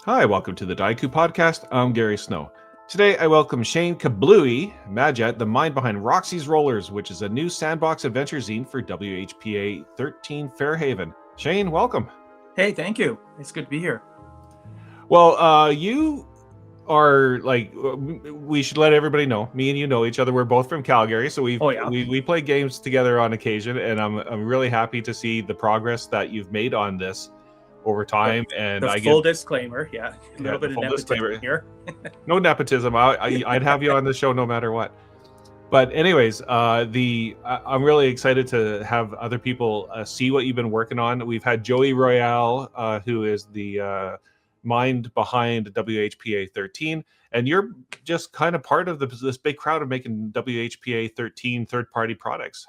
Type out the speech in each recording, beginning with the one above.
Hi, welcome to the Daiku Podcast. I'm Gary Snow. Today, I welcome Shane Kablooey MadJett, the mind behind Roxie's Rollers, which is a new sandbox adventure zine for WHPA 13 Fairhaven. Shane, welcome. Hey, thank you. It's good to be here. Well, you are like, we should let everybody know. Me and you know each other. We're both from Calgary, so we play games together on occasion, and I'm really happy to see the progress that you've made on this over time. Full discllor, a little bit of nepotism here. No nepotism. I'd have you on the show no matter what. But anyways, I'm really excited to have other people see what you've been working on. We've had Joey Royale, who is the mind behind WHPA 13, and you're just kind of part of this big crowd of making WHPA 13 third-party products.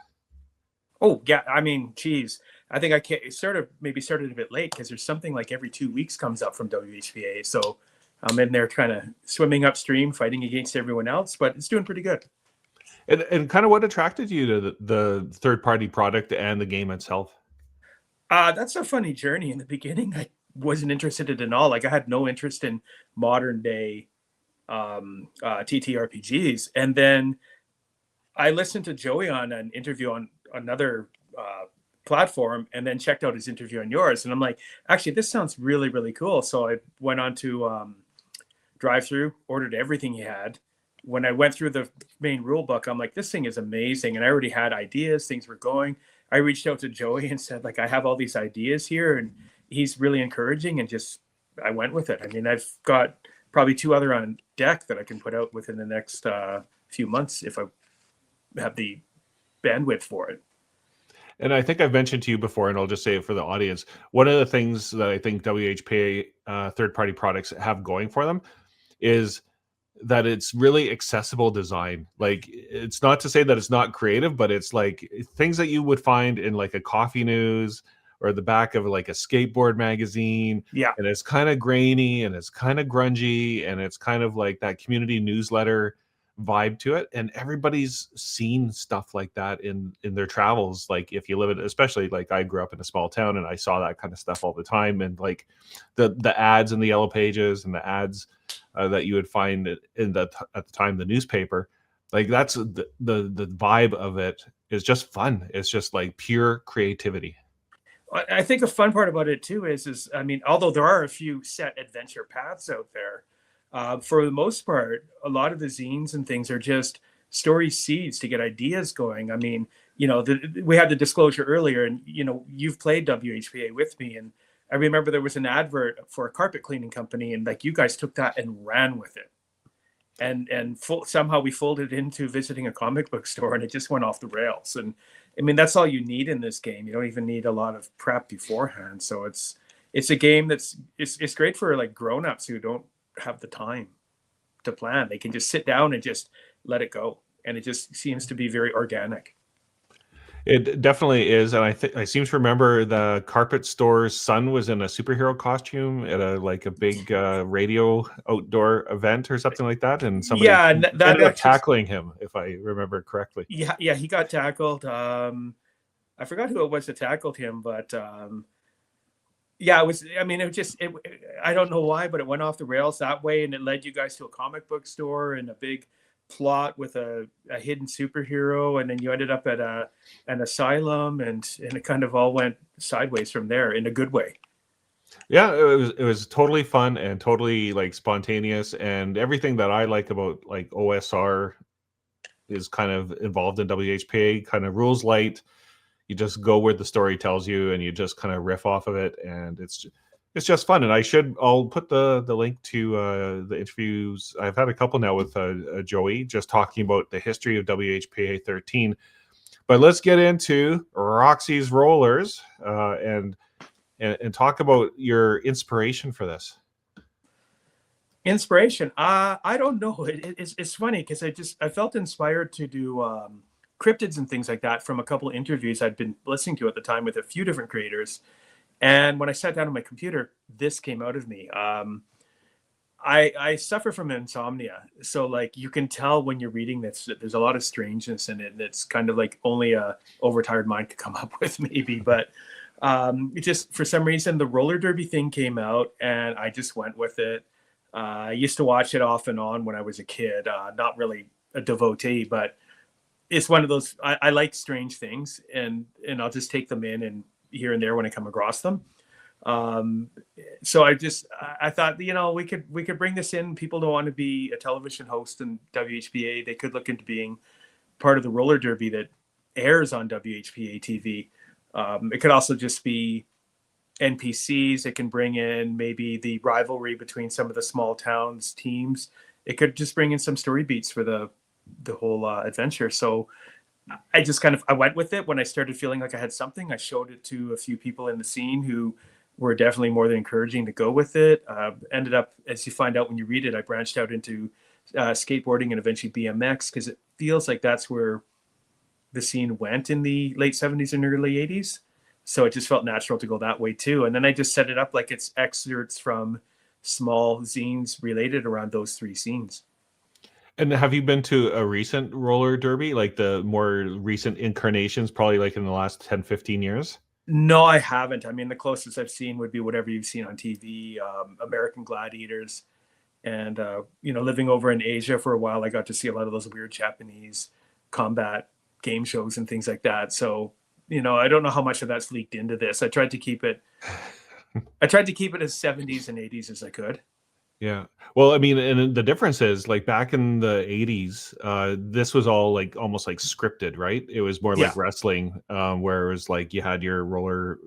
Oh yeah, I mean, geez, I think I started a bit late because there's something like every 2 weeks comes up from WHPA, so I'm in there kind of swimming upstream, fighting against everyone else, but it's doing pretty good. And kind of what attracted you to the third-party product and the game itself? That's a funny journey. In the beginning, I wasn't interested in it at all. Like, I had no interest in modern day TTRPGs, and then I listened to Joey on an interview on another platform, and then checked out his interview on yours, and I'm like, actually, this sounds really, really cool. So I went on to drive-through, ordered everything he had. When I went through the main rule book, I'm like, this thing is amazing. And I already had ideas, things were going. I reached out to Joey and said, like, I have all these ideas here, and he's really encouraging, and I went with it. I mean, I've got probably 2 other on deck that I can put out within the next few months if I have the bandwidth for it. And I think I've mentioned to you before, and I'll just say it for the audience, one of the things that I think WHPA third-party products have going for them is that it's really accessible design. Like, it's not to say that it's not creative, but it's like things that you would find in like a Coffee News or the back of like a skateboard magazine. Yeah. And it's kind of grainy and it's kind of grungy and it's kind of like that community newsletter vibe to it. And everybody's seen stuff like that in their travels. Like, if you live in, especially like I grew up in a small town and I saw that kind of stuff all the time. And like the ads in the yellow pages and the ads that you would find at the time, the newspaper, like that's the vibe of it is just fun. It's just like pure creativity. I think a fun part about it too is I mean, although there are a few set adventure paths out there, for the most part, a lot of the zines and things are just story seeds to get ideas going. I mean, you know, we had the disclosure earlier, and you know, you've played WHPA with me, and I remember there was an advert for a carpet cleaning company, and like you guys took that and ran with it, and somehow we folded into visiting a comic book store, and it just went off the rails. And I mean, that's all you need in this game. You don't even need a lot of prep beforehand. So it's a game it's great for like grown-ups who don't have the time to plan. They can just sit down and just let it go, and it just seems to be very organic. It definitely is, and I seem to remember the carpet store's son was in a superhero costume at a big radio outdoor event or something like that, and somebody ended up tackling him, if I remember correctly. Yeah, he got tackled. I forgot who it was that tackled him, but yeah, it was. I mean, I don't know why, but it went off the rails that way, and it led you guys to a comic book store and a big plot with a hidden superhero, and then you ended up at an asylum, and it kind of all went sideways from there in a good way. Yeah, it was totally fun and totally like spontaneous, and everything that I like about like OSR is kind of involved in WHPA. Kind of rules light. You just go where the story tells you, and you just kind of riff off of it, and it's just fun. And I'll put the link to the interviews. I've had a couple now with Joey, just talking about the history of WHPA 13. But let's get into Roxie's Rollers and talk about your inspiration for this. Inspiration? I don't know. It's funny because I felt inspired to do cryptids and things like that from a couple of interviews I'd been listening to at the time with a few different creators. And when I sat down on my computer, this came out of me. I suffer from insomnia. So like you can tell when you're reading this, there's a lot of strangeness in it. And it's kind of like only a overtired mind could come up with maybe. But It just, for some reason, the roller derby thing came out, and I just went with it. I used to watch it off and on when I was a kid. Not really a devotee, but it's one of those. I like strange things, and I'll just take them in and here and there when I come across them. Um, so I thought, we could bring this in. People don't want to be a television host in WHPA. They could look into being part of the roller derby that airs on WHPA TV. It could also just be NPCs. It can bring in maybe the rivalry between some of the small towns teams. It could just bring in some story beats for the whole adventure. So I went with it. When I started feeling like I had something, I showed it to a few people in the scene who were definitely more than encouraging to go with it. Ended up, as you find out when you read it, I branched out into skateboarding and eventually BMX, because it feels like that's where the scene went in the late 70s and early 80s. So it just felt natural to go that way too. And then I just set it up like it's excerpts from small zines related around those three scenes. And have you been to a recent roller derby, like the more recent incarnations, probably like in the last 10, 15 years? No, I haven't. I mean, the closest I've seen would be whatever you've seen on TV, American Gladiators. And, living over in Asia for a while, I got to see a lot of those weird Japanese combat game shows and things like that. So, I don't know how much of that's leaked into this. I tried to keep it as 70s and 80s as I could. Yeah. Well, I mean, and the difference is like back in the 80s, this was all like almost like scripted, right? It was more Yeah. like wrestling, where it was like you had your roller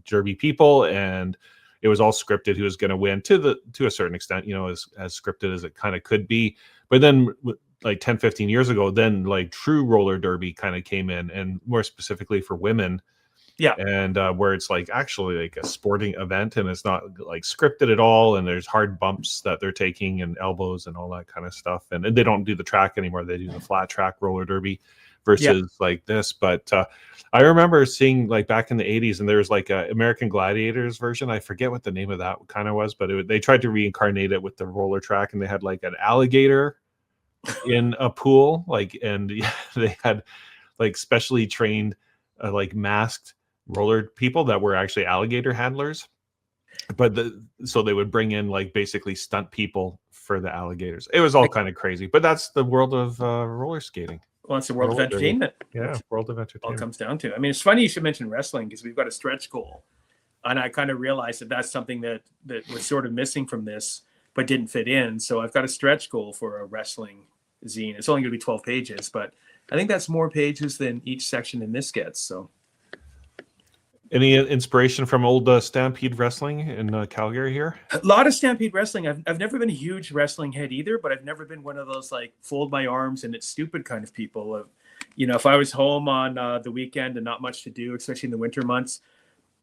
derby people, and it was all scripted who was going to win to a certain extent, as scripted as it kind of could be. But then like 10, 15 years ago, then like true roller derby kind of came in, and more specifically for women. Yeah. And where it's like actually like a sporting event, and it's not like scripted at all, and there's hard bumps that they're taking and elbows and all that kind of stuff, and they don't do the track anymore. They do the flat track roller derby versus like this. But I remember seeing like back in the 80s, and there was like a American Gladiators version. I forget what the name of that kind of was, but they tried to reincarnate it with the roller track, and they had like an alligator in a pool, and they had like specially trained like masked roller people that were actually alligator handlers, but so they would bring in like basically stunt people for the alligators. It was all kind of crazy, but that's the world of roller skating. Well, it's the world of entertainment. Yeah, world of entertainment. All comes down to. I mean, it's funny you should mention wrestling, because we've got a stretch goal, and I kind of realized that that's something that was sort of missing from this, but didn't fit in. So I've got a stretch goal for a wrestling zine. It's only going to be 12 pages, but I think that's more pages than each section in this gets. So. Any inspiration from old Stampede Wrestling in Calgary here? A lot of Stampede Wrestling. I've never been a huge wrestling head either, but I've never been one of those like fold my arms and it's stupid kind of people. If I was home on the weekend and not much to do, especially in the winter months,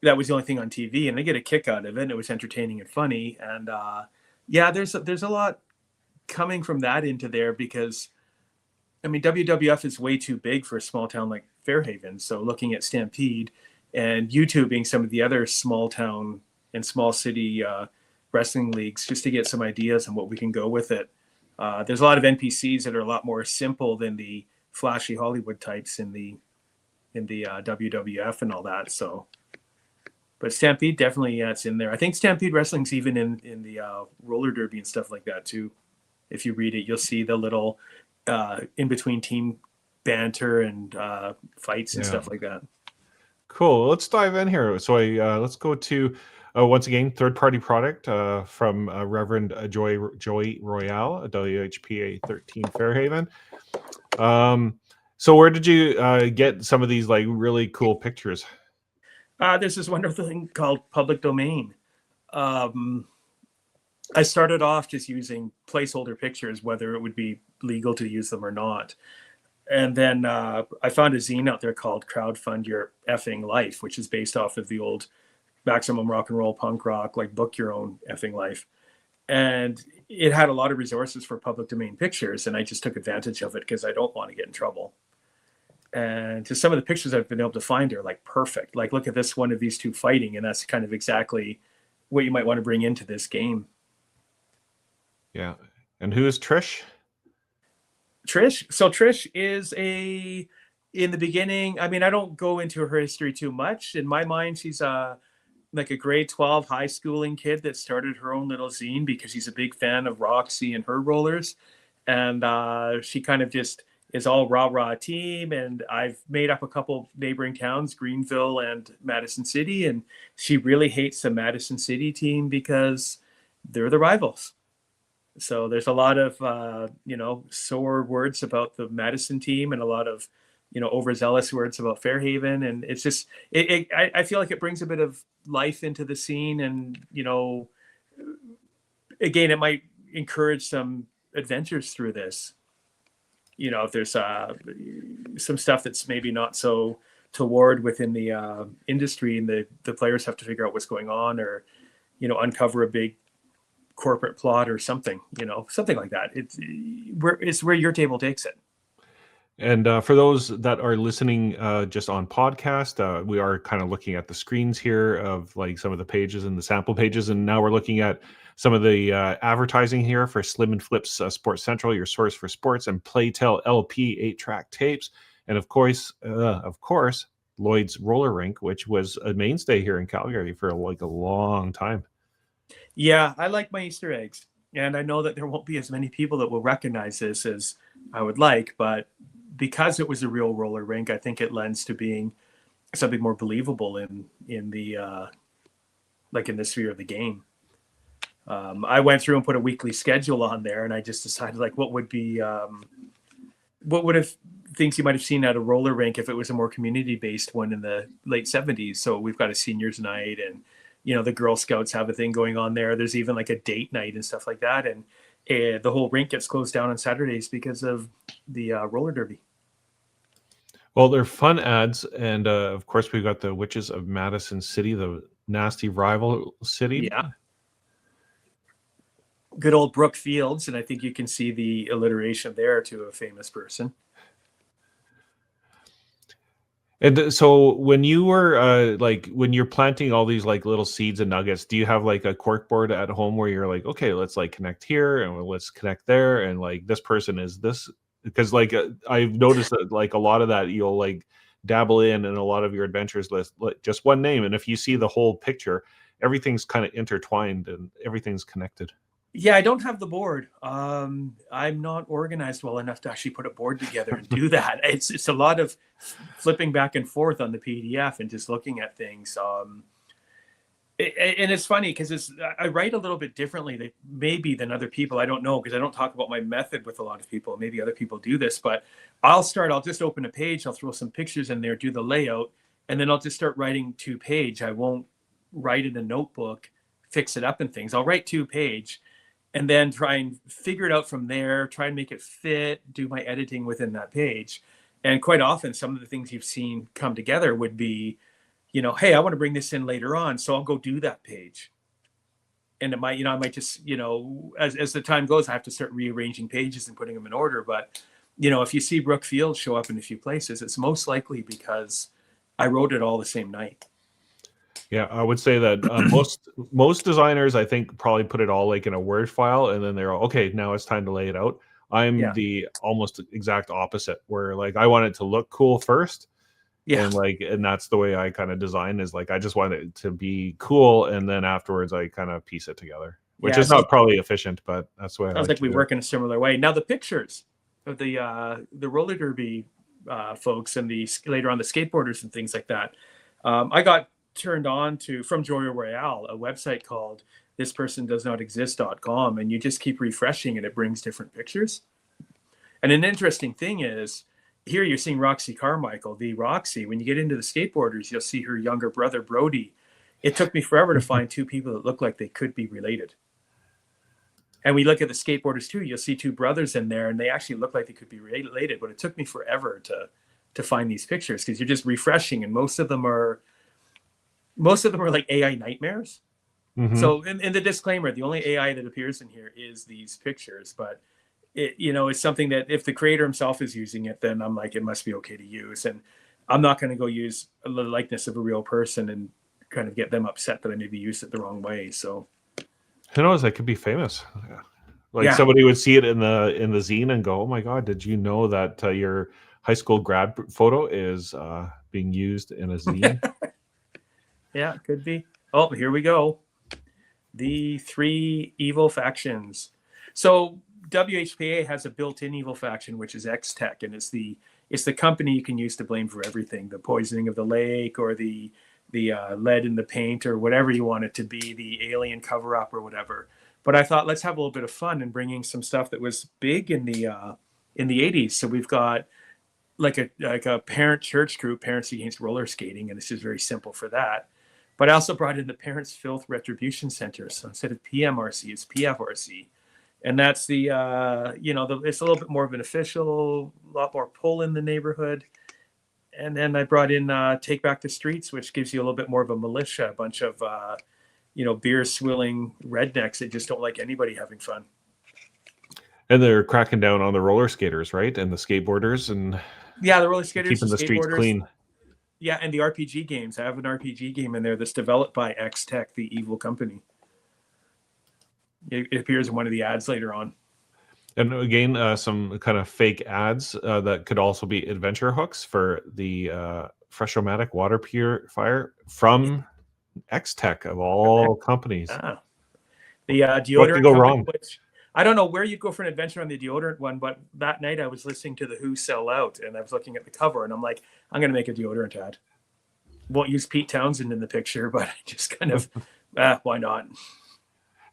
that was the only thing on TV, and I get a kick out of it. And it was entertaining and funny. And there's a lot coming from that into there, because I mean, WWF is way too big for a small town like Fairhaven. So looking at Stampede and YouTubing some of the other small town and small city wrestling leagues, just to get some ideas on what we can go with it. There's a lot of NPCs that are a lot more simple than the flashy Hollywood types in the WWF and all that. So, but Stampede definitely, it's in there. I think Stampede Wrestling's even in the roller derby and stuff like that too. If you read it, you'll see the little in between team banter and fights and stuff like that. Cool. Let's dive in here. So let's go to once again third-party product from Reverend Joy Royale, WHPA 13 Fairhaven. So where did you get some of these like really cool pictures? There's this wonderful thing called public domain. I started off just using placeholder pictures, whether it would be legal to use them or not. And then I found a zine out there called Crowdfund Your Effing Life, which is based off of the old Maximum Rock and Roll punk rock, like book your own effing life. And it had a lot of resources for public domain pictures. And I just took advantage of it because I don't want to get in trouble. And just some of the pictures I've been able to find are like perfect. Like, look at this one of these two fighting. And that's kind of exactly what you might want to bring into this game. Yeah. And who is Trish? So Trish is a in the beginning, I mean, I don't go into her history too much. In my mind, she's like a grade 12 high schooling kid that started her own little zine because she's a big fan of Roxie and her rollers. And she kind of just is all rah team. And I've made up a couple neighboring towns, Greenville and Madison City. And she really hates the Madison City team because they're the rivals. So there's a lot of, sore words about the Madison team and a lot of, overzealous words about Fairhaven. And it's just, I feel like it brings a bit of life into the scene. And, again, it might encourage some adventures through this. If there's some stuff that's maybe not so toward within the industry, and the players have to figure out what's going on, or, uncover a big corporate plot or something, something like that. It's where your table takes it. And for those that are listening just on podcast, we are kind of looking at the screens here of like some of the pages and the sample pages. And now we're looking at some of the advertising here for Slim and Flip's Sports Central, your source for sports, and Playtel LP 8-track tapes. And of course, Lloyd's Roller Rink, which was a mainstay here in Calgary for like a long time. Yeah, I like my Easter eggs. And I know that there won't be as many people that will recognize this as I would like, but because it was a real roller rink, I think it lends to being something more believable in the in the sphere of the game. I went through and put a weekly schedule on there, and I just decided like what would have things you might have seen at a roller rink if it was a more community-based one in the late 70s. So we've got a seniors night, and the Girl Scouts have a thing going on there. There's even like a date night and stuff like that. And the whole rink gets closed down on Saturdays because of the roller derby. Well, they're fun ads. And of course, we've got the Witches of Madison City, the nasty rival city. Yeah. Good old Brooke Fields. And I think you can see the alliteration there to a famous person. And so when you were when you're planting all these like little seeds and nuggets, do you have like a cork board at home where you're like, okay, let's like connect here and let's connect there, and like this person is this? Because like I've noticed that like a lot of that you'll like dabble in a lot of your adventures list like just one name, and if you see the whole picture, everything's kind of intertwined and everything's connected. Yeah, I don't have the board. I'm not organized well enough to actually put a board together and do that. It's a lot of flipping back and forth on the PDF and just looking at things. And it's funny because I write a little bit differently maybe than other people. I don't know, because I don't talk about my method with a lot of people. Maybe other people do this, but I'll just open a page. I'll throw some pictures in there, do the layout, and then I'll just start writing 2-page. I won't write in a notebook, fix it up and things. I'll write 2-page. And then try and figure it out from there, try and make it fit, do my editing within that page. And quite often, some of the things you've seen come together would be, hey, I want to bring this in later on, so I'll go do that page. And it might, I might just, as the time goes, I have to start rearranging pages and putting them in order. But, if you see Brooke Fields show up in a few places, it's most likely because I wrote it all the same night. Yeah, I would say that most designers, I think, probably put it all like in a Word file, and then they're all, okay, now it's time to lay it out. I'm the almost exact opposite, where like I want it to look cool first, and that's the way I kind of design, is like I just want it to be cool, and then afterwards I kind of piece it together, which is not probably efficient, but that's the way. Sounds like we work in a similar way. Now the pictures of the roller derby folks and later on the skateboarders and things like that, I got turned on to from Joya Royale, a website called thispersondoesnotexist.com, and you just keep refreshing and it brings different pictures. And an interesting thing is here you're seeing Roxie Carmichael, the Roxie. When you get into the skateboarders, you'll see her younger brother Brody. It took me forever to find two people that look like they could be related. And we look at the skateboarders too, you'll see two brothers in there and they actually look like they could be related, but it took me forever to find these pictures because you're just refreshing, and most of them are like AI nightmares. Mm-hmm. So in the disclaimer, the only AI that appears in here is these pictures, but it's something that if the creator himself is using it, then I'm like, it must be okay to use. And I'm not going to go use the likeness of a real person and kind of get them upset that I maybe used it the wrong way. So who knows, that could be famous. Somebody would see it in the zine and go, oh my God, did you know that your high school grad photo is being used in a zine. Yeah, it could be. Oh, here we go. The 3 evil factions. So WHPA has a built-in evil faction, which is X-Tech, and it's the company you can use to blame for everything: the poisoning of the lake, or the lead in the paint, or whatever you want it to be, the alien cover-up or whatever. But I thought, let's have a little bit of fun and bringing some stuff that was big in the 80s. So we've got like a parent church group, Parents Against Roller Skating, and this is very simple for that. But I also brought in the Parents Filth Retribution Center. So instead of PMRC, it's PFRC. And that's the, it's a little bit more of an official, a lot more pull in the neighborhood. And then I brought in Take Back the Streets, which gives you a little bit more of a militia, a bunch of, beer swilling rednecks that just don't like anybody having fun. And they're cracking down on the roller skaters, right? And the skateboarders, and yeah, the roller skaters, keeping the streets clean. Yeah, and the RPG games. I have an RPG game in there that's developed by X-Tech, the evil company. It appears in one of the ads later on. And again, some kind of fake ads that could also be adventure hooks for the Fresh-O-Matic water purifier from X-Tech, of all companies. Ah. The deodorant what could go wrong? Which I don't know where you'd go for an adventure on the deodorant one, but that night I was listening to The Who Sell Out, and I was looking at the cover, and I'm like, I'm going to make a deodorant ad. Won't use Pete Townsend in the picture, but I just kind of, why not?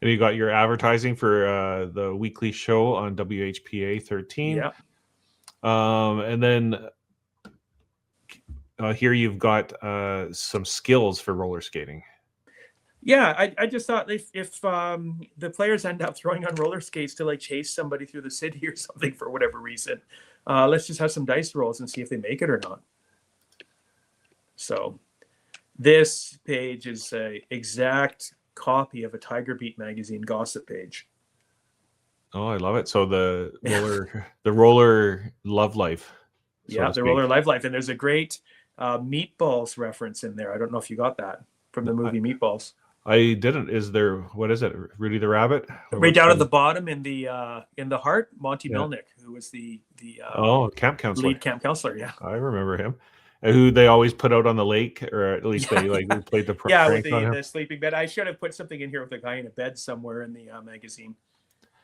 And you got your advertising for the weekly show on WHPA 13. Yeah. And then here you've got some skills for roller skating. Yeah, I just thought if the players end up throwing on roller skates to like chase somebody through the city or something for whatever reason, let's just have some dice rolls and see if they make it or not. So this page is a exact copy of a Tiger Beat magazine gossip page. Oh, I love it. So the roller love life. Yeah, the roller life. And there's a great Meatballs reference in there. I don't know if you got that from the movie Meatballs. I didn't. Is there, what is it? Rudy the Rabbit? Right down at the bottom in the heart, Monty Melnick, who was the camp counselor. Lead camp counselor, yeah. I remember him. Who they always put out on the lake, or at least they played the yeah, with the sleeping bed. I should have put something in here with a guy in a bed somewhere in the magazine.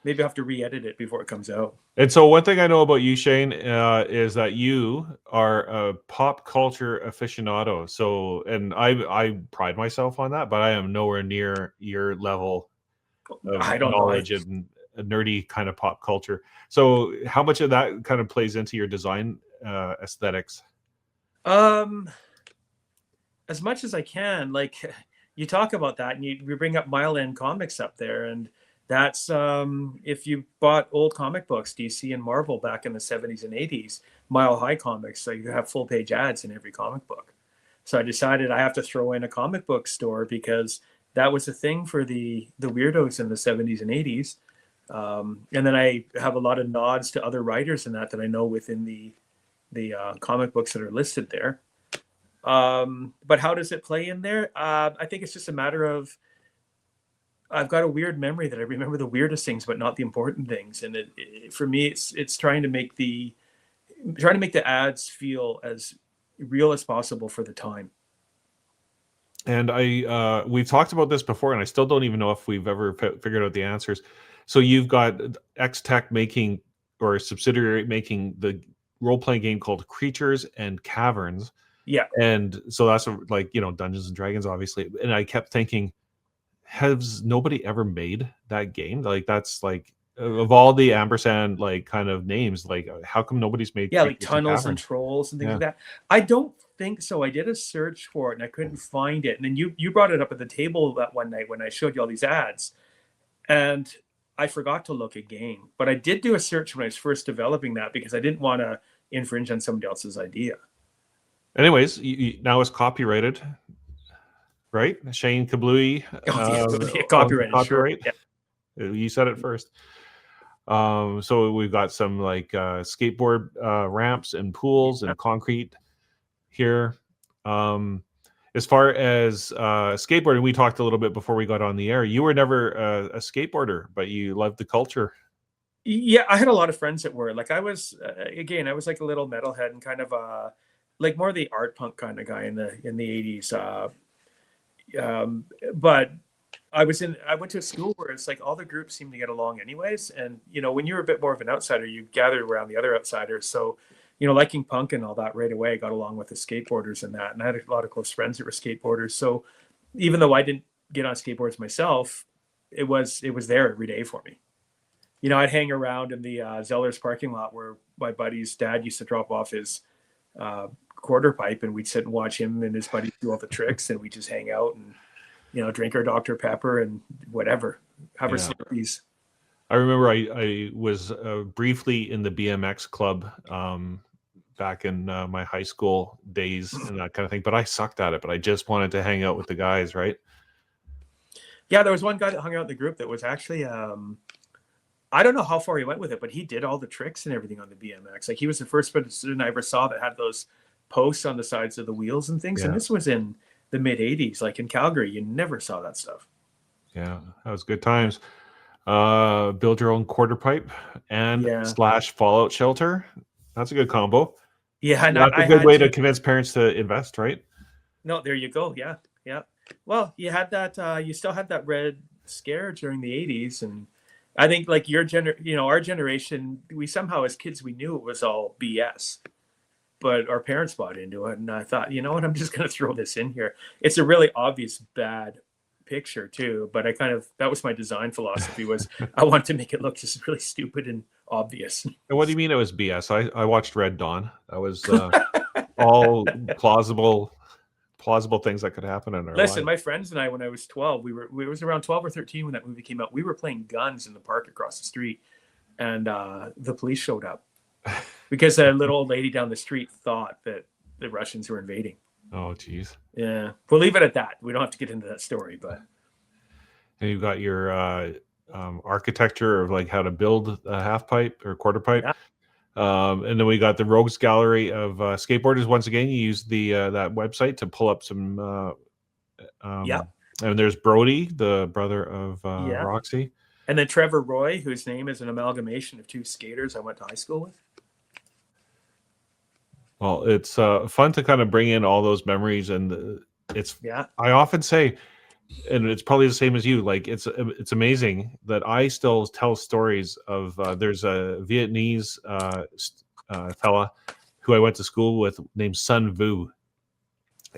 Maybe I'll have to re-edit it before it comes out. And so one thing I know about you, Shane, is that you are a pop culture aficionado. So, and I pride myself on that, but I am nowhere near your level of knowledge and a nerdy kind of pop culture. So how much of that kind of plays into your design aesthetics? As much as I can. Like, you talk about that and you bring up Mile End Comics up there, and that's if you bought old comic books, DC and Marvel back in the 70s and 80s, Mile High Comics, so you have full page ads in every comic book. So I decided I have to throw in a comic book store because that was a thing for the weirdos in the 70s and 80s. And then I have a lot of nods to other writers in that I know within the comic books that are listed there. But how does it play in there? I think it's just a matter of, I've got a weird memory that I remember the weirdest things, but not the important things. And for me, it's trying to make the ads feel as real as possible for the time. And we've talked about this before, and I still don't even know if we've ever figured out the answers. So you've got X-Tech making, or a subsidiary making, the role-playing game called Creatures and Caverns. Yeah. And so that's like, Dungeons and Dragons, obviously. And I kept thinking, has nobody ever made that game? Like, that's like, of all the ampersand like kind of names, like how come nobody's made like Tunnels and Trolls and things like that? I don't think so. I did a search for it and I couldn't find it. And then you brought it up at the table that one night when I showed you all these ads, and I forgot to look again. But I did do a search when I was first developing that because I didn't want to infringe on somebody else's idea. Anyways, now it's copyrighted, right? Shane Kablooey. Copyrighted. Sure. Yeah. You said it first. So we've got some like skateboard ramps and pools and concrete here. As far as skateboarding, we talked a little bit before we got on the air. You were never a skateboarder, but you loved the culture. Yeah, I had a lot of friends that were like, I was again, I was like a little metalhead and kind of like more the art punk kind of guy in the 80s. But I went to a school where it's like all the groups seemed to get along anyways. And, when you were a bit more of an outsider, you gathered around the other outsiders. So, liking punk and all that right away, I got along with the skateboarders and that. And I had a lot of close friends that were skateboarders. So even though I didn't get on skateboards myself, it was there every day for me. I'd hang around in the Zeller's parking lot where my buddy's dad used to drop off his quarter pipe, and we'd sit and watch him and his buddies do all the tricks, and we'd just hang out and drink our Dr. Pepper and whatever, have our Slurpees. I remember I was briefly in the BMX club back in my high school days and that kind of thing, but I sucked at it. But I just wanted to hang out with the guys, right? Yeah, there was one guy that hung out in the group that was actually I don't know how far he went with it, but he did all the tricks and everything on the BMX. Like, he was the first person I ever saw that had those posts on the sides of the wheels and things. Yeah. And this was in the mid 80s. Like in Calgary, you never saw that stuff. Yeah, that was good times. Build your own quarter pipe and / fallout shelter. That's a good combo. Yeah, and that's a good way to convince parents to invest, right? No, there you go. Yeah, yeah. Well, you had that. You still had that Red Scare during the 80s, and I think like our generation, we somehow as kids, we knew it was all BS, but our parents bought into it. And I thought, you know what, I'm just going to throw this in here. It's a really obvious bad picture too, but that was my design philosophy, was I want to make it look just really stupid and obvious. And what do you mean it was BS? I watched Red Dawn. That was all plausible things that could happen in our lives. My friends and I, when I was 12, it was around 12 or 13 when that movie came out. We were playing guns in the park across the street, and the police showed up because a little old lady down the street thought that the Russians were invading. Oh, geez. Yeah, we'll leave it at that. We don't have to get into that story, but. And you've got your architecture of like how to build a half pipe or quarter pipe. Yeah. And then we got the Rogues Gallery of skateboarders. Once again, you use the that website to pull up some. And there's Brody, the brother of Roxie. And then Trevor Roy, whose name is an amalgamation of two skaters I went to high school with. Well, it's fun to kind of bring in all those memories, and I often say, and it's probably the same as you, like it's amazing that I still tell stories of there's a Vietnamese fella who I went to school with named Sun Vu,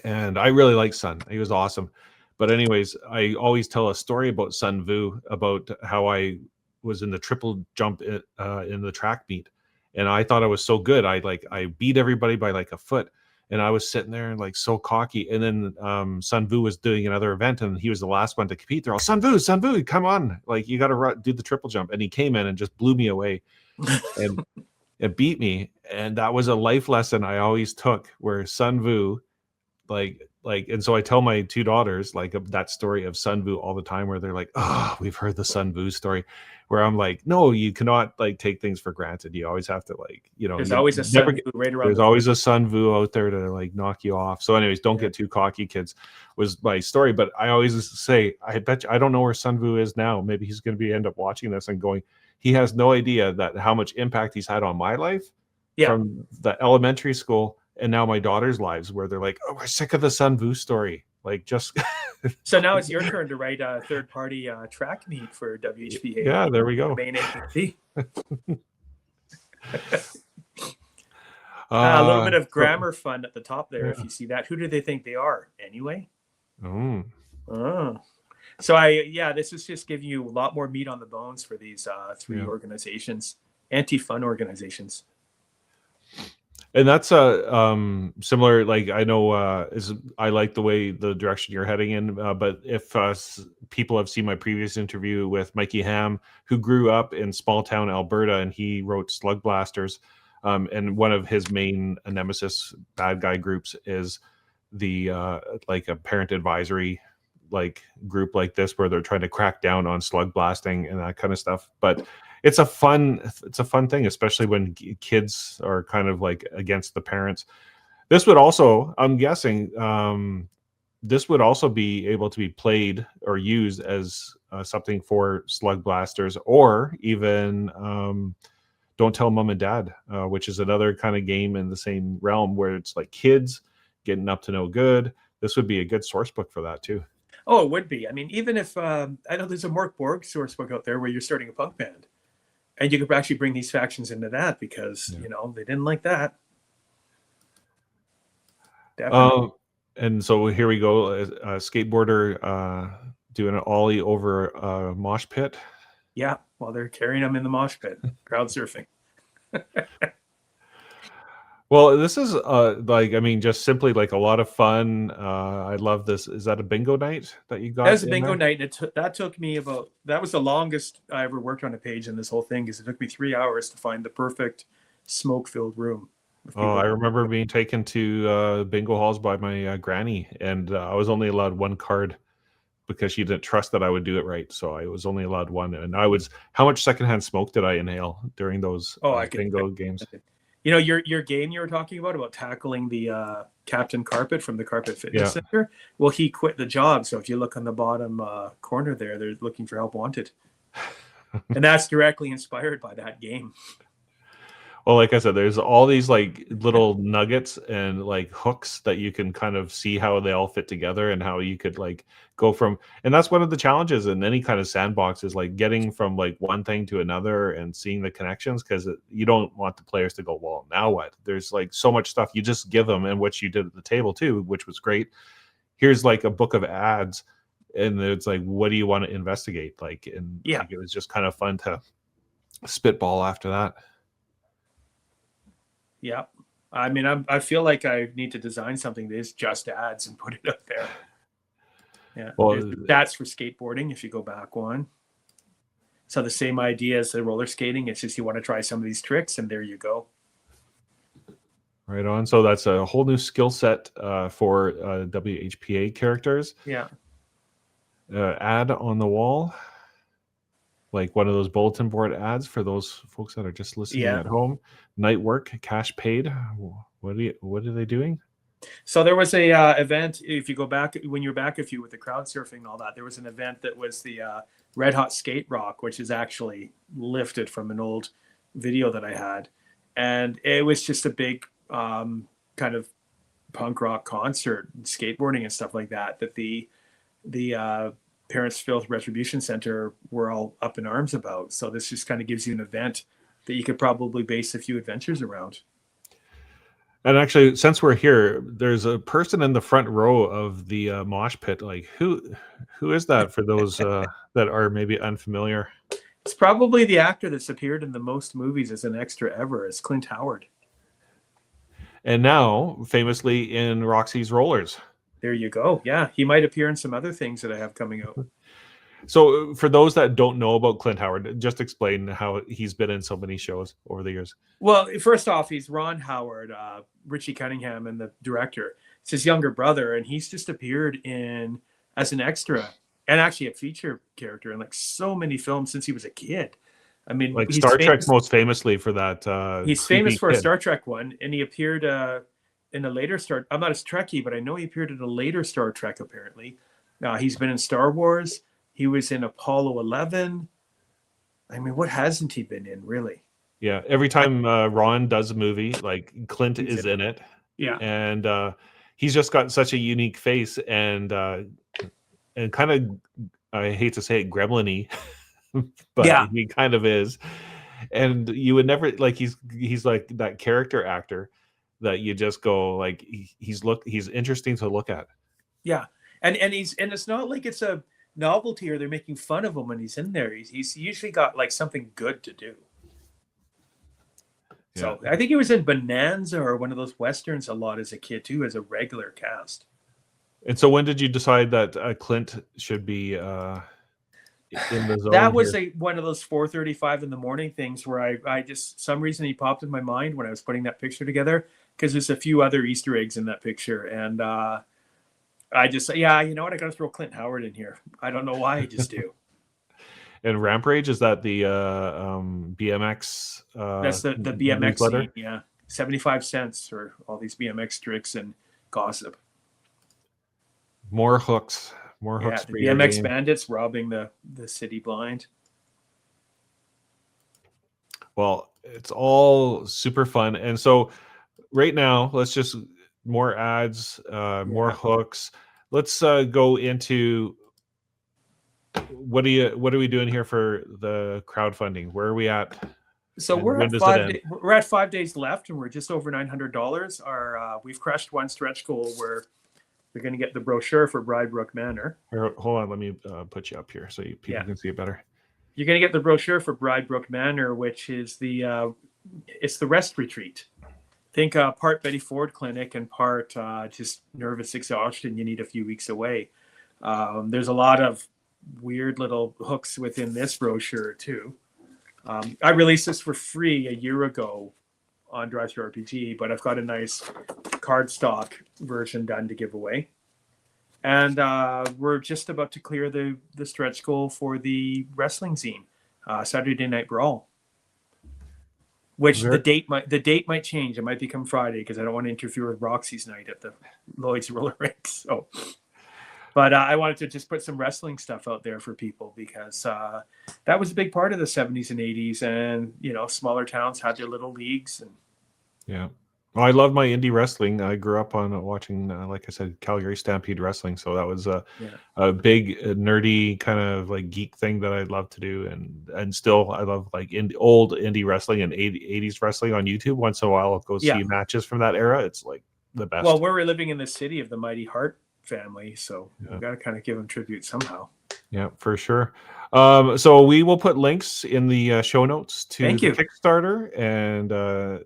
and I really like Sun. He was awesome. But anyways, I always tell a story about Sun Vu, about how I was in the triple jump in the track meet, and I thought I was so good. I beat everybody by like a foot. And I was sitting there and like so cocky. And then Sun Vu was doing another event, and he was the last one to compete. They're all, Sun Vu, come on. Like, you got to do the triple jump. And he came in and just blew me away and it beat me. And that was a life lesson I always took, where Sun Vu, and so I tell my two daughters like that story of Sun Vu all the time, where they're like, oh, we've heard the Sun Vu story, where I'm like, no, you cannot like take things for granted. You always have to there's always a Sun Vu right around. There's always a Sun Vu out there to like knock you off. So anyways, don't get too cocky, kids, was my story. But I always say, I bet you, I don't know where Sun Vu is now. Maybe he's going to end up watching this and going, he has no idea that how much impact he's had on my life from the elementary school. And now my daughter's lives, where they're like, oh, we're sick of the Sun Vu story. Like, just. So now it's your turn to write a third-party track meet for WHPA. Yeah, there we go. Main agency. A little bit of grammar fun at the top there, if you see that. Who do they think they are, anyway? Oh. So this is just giving you a lot more meat on the bones for these three organizations, anti-fun organizations. And that's similar. Like, I know I like the way the direction you're heading in. But if people have seen my previous interview with Mikey Ham, who grew up in small town Alberta, and he wrote Slug Blasters, and one of his main nemesis bad guy groups is the like a parent advisory like group like this, where they're trying to crack down on slug blasting and that kind of stuff. But it's a fun thing, especially when kids are kind of like against the parents. This would also, I'm guessing, this would also be able to be played or used as something for slug blasters, or even Don't Tell Mom and Dad, which is another kind of game in the same realm where it's like kids getting up to no good. This would be a good source book for that too. Oh, it would be. I mean, even if I know there's a Mark Borg source book out there where you're starting a punk band, and you could actually bring these factions into that because you know they didn't like that. Definitely. And so here we go, a skateboarder doing an ollie over a mosh pit. Yeah, while they're carrying them in the mosh pit, crowd surfing. Well, this is like, I mean, just simply like a lot of fun. I love this. Is that a bingo night that you got? That was a in bingo there? night, and that took me that was the longest I ever worked on a page in this whole thing, because it took me 3 hours to find the perfect smoke-filled room. Oh, I remember being taken to bingo halls by my granny, and I was only allowed one card because she didn't trust that I would do it right. So I was only allowed one, and how much secondhand smoke did I inhale during those bingo games? You know, your game you were talking about tackling the Captain Carpet from the Carpet Fitness Center. Well, he quit the job. So if you look on the bottom corner there, they're looking for help wanted. And that's directly inspired by that game. Well, like I said, there's all these like little nuggets and like hooks that you can kind of see how they all fit together, and how you could like go from, and that's one of the challenges in any kind of sandbox, is like getting from like one thing to another and seeing the connections, because you don't want the players to go, well, now what? There's like so much stuff. You just give them, and what you did at the table too, which was great. Here's like a book of ads, and it's like, what do you want to investigate? Like, and like, it was just kind of fun to spitball after that. Yeah. I mean, I feel like I need to design something that is just ads and put it up there. Yeah. Well, that's for skateboarding, if you go back one. So the same idea as the roller skating. It's just you want to try some of these tricks, and there you go. Right on. So that's a whole new skill set for WHPA characters. Yeah. Ad on the wall, like one of those bulletin board ads for those folks that are just listening at home. Night work, cash paid. What are they doing? So there was a event. If you go back, when you're back a few with the crowd surfing and all that, there was an event that was the Red Hot Skate Rock, which is actually lifted from an old video that I had, and it was just a big kind of punk rock concert, skateboarding and stuff like that. That the Parents Filth Retribution Center were all up in arms about. So this just kind of gives you an event that you could probably base a few adventures around. And actually, since we're here, there's a person in the front row of the mosh pit. Like, who is that, for those that are maybe unfamiliar? It's probably the actor that's appeared in the most movies as an extra ever, as Clint Howard. And now, famously in Roxie's Rollers. There you go. Yeah, he might appear in some other things that I have coming out. So for those that don't know about Clint Howard, just explain how he's been in so many shows over the years. Well, first off, he's Ron Howard, Richie Cunningham, and the director. It's his younger brother, and he's just appeared in as an extra and actually a feature character in like so many films since he was a kid. I mean, like Star Trek, most famously for that. He's famous for a Star Trek one, and he appeared in a later Star. I'm not a Trekkie, but I know he appeared in a later Star Trek. Apparently, he's been in Star Wars. He was in Apollo 11. I mean, what hasn't he been in, really? Yeah, every time Ron does a movie, like Clint is in it. Yeah, and he's just got such a unique face, and kind of, I hate to say it, gremlin-y, but he kind of is. And you would never like he's like that character actor that you just go like he's interesting to look at. Yeah, and it's not like it's a novelty or they're making fun of him when he's in there. He's usually got like something good to do. Yeah. So I think he was in Bonanza or one of those westerns a lot as a kid too, as a regular cast. And so when did you decide that Clint should be in the zone? That was one of those 4:35 in the morning things where I just, some reason he popped in my mind when I was putting that picture together, because there's a few other Easter eggs in that picture, and I just, you know what? I got to throw Clint Howard in here. I don't know why, I just do. And Ramp Rage, is that the BMX? That's the BMX scene, yeah. 75 cents for all these BMX tricks and gossip. More hooks. More Yeah, hooks the for your BMX game. bandits robbing the city blind. Well, it's all super fun. And so right now, let's just more ads, more Yeah. hooks. Let's go into what are we doing here for the crowdfunding? Where are we at? So And when does it end? we're at 5 days left, and we're just over $900. We've crushed one stretch goal where we're going to get the brochure for Brydebrook Manor. Here, hold on, let me put you up here so people can see it better. You're going to get the brochure for Brydebrook Manor, which is it's the rest retreat. Think part Betty Ford clinic and part just nervous exhaustion. You need a few weeks away. There's a lot of weird little hooks within this brochure too. I released this for free a year ago on WHPA, but I've got a nice cardstock version done to give away. And we're just about to clear the stretch goal for the wrestling zine, Saturday Night Brawl. Which the date might change. It might become Friday because I don't want to interfere with Roxie's night at the Lloyd's roller rink. So, but I wanted to just put some wrestling stuff out there for people because that was a big part of the 70s and 80s, and smaller towns had their little leagues. And yeah, well, I love my indie wrestling. I grew up on watching, like I said, Calgary Stampede Wrestling. So that was a big nerdy kind of like geek thing that I love to do, and still I love like old indie wrestling and 80s wrestling on YouTube. Once in a while, I'll go see matches from that era. It's like the best. Well, we're living in the city of the Mighty Hart family, so we've got to kind of give them tribute somehow. Yeah, for sure. So we will put links in the show notes to the Kickstarter, and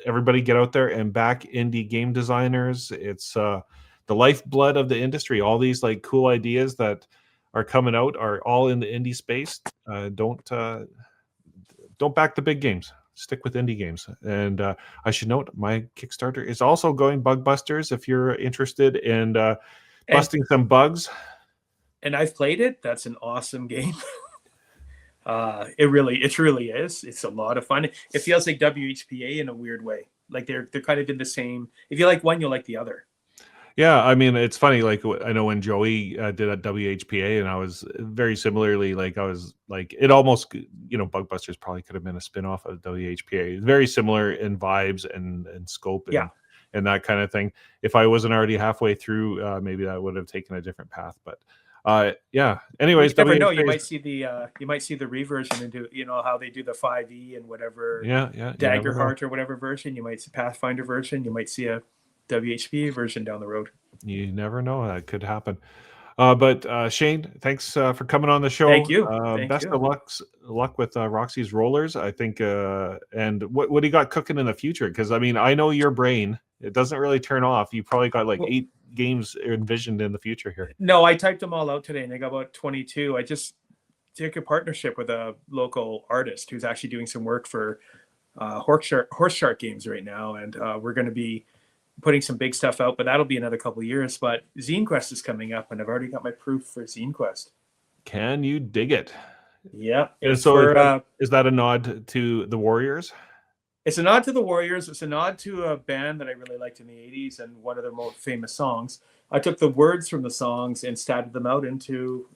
everybody get out there and back indie game designers. It's the lifeblood of the industry. All these like cool ideas that are coming out are all in the indie space. Don't back the big games. Stick with indie games. And I should note my Kickstarter is also going bug busters if you're interested in busting some bugs. And I've played it. That's an awesome game. It truly is. It's a lot of fun. It feels like WHPA in a weird way. Like they're kind of in the same. If you like one, you'll like the other. Yeah, I mean, it's funny. Like I know when Joey did at WHPA, and I was very similarly like I was like it almost Bug Busters probably could have been a spinoff of WHPA. Very similar in vibes and scope and that kind of thing. If I wasn't already halfway through, maybe that would have taken a different path. But yeah. Anyways, you never know. You might see the reversion into how they do the 5e and whatever. Yeah. Daggerheart or whatever version. You might see Pathfinder version. You might see a WHPA version down the road. You never know, that could happen. But Shane, thanks for coming on the show. Thank you. Best of luck with Roxie's rollers. I think. And what do you got cooking in the future? Because I mean, I know your brain; it doesn't really turn off. You probably got like 8 games envisioned in the future here. No, I typed them all out today, and I got about 22. I just took a partnership with a local artist who's actually doing some work for Horse Shark Games right now, and we're going to be putting some big stuff out, but that'll be another couple of years. But Zine Quest is coming up, and I've already got my proof for Zine Quest. Can you dig it? Yeah. And so is that a nod to the Warriors? It's a nod to the Warriors. It's a nod to a band that I really liked in the 80s and one of their most famous songs. I took the words from the songs and statted them out into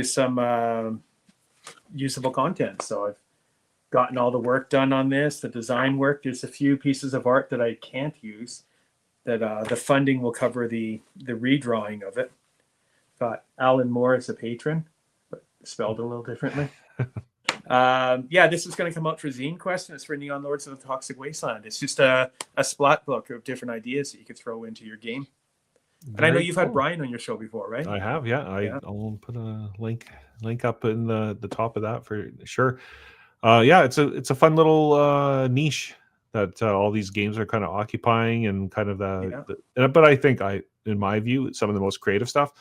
some usable content. So I've gotten all the work done on this, the design work. There's a few pieces of art that I can't use that the funding will cover the redrawing of it. Got Alan Moore as a patron, but spelled a little differently. This is going to come out for Zine Quest, and it's for Neon Lords of the Toxic Wasteland. It's just a splat book of different ideas that you could throw into your game. And I know you've had Brian on your show before, right? I have, yeah. I'll put a link up in the top of that for sure. It's a fun little niche that all these games are kind of occupying, and kind of but I think in my view, some of the most creative stuff.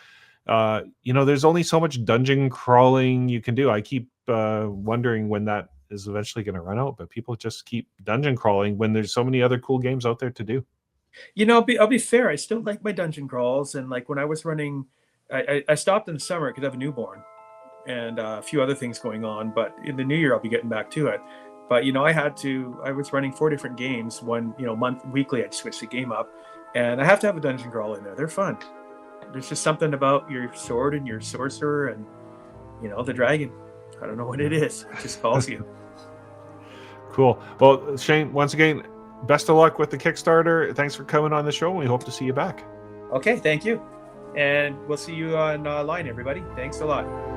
There's only so much dungeon crawling you can do. I keep wondering when that is eventually going to run out, but people just keep dungeon crawling when there's so many other cool games out there to do. I'll be fair. I still like my dungeon crawls, and like when I was running, I stopped in the summer because I have a newborn and a few other things going on. But in the new year, I'll be getting back to it. But I was running 4 different games. One weekly, I'd switch the game up. And I have to have a dungeon crawl in there. They're fun. There's just something about your sword and your sorcerer and, the dragon. I don't know what it is. It just calls you. Cool. Well, Shane, once again, best of luck with the Kickstarter. Thanks for coming on the show. We hope to see you back. Okay, thank you. And we'll see you online, everybody. Thanks a lot.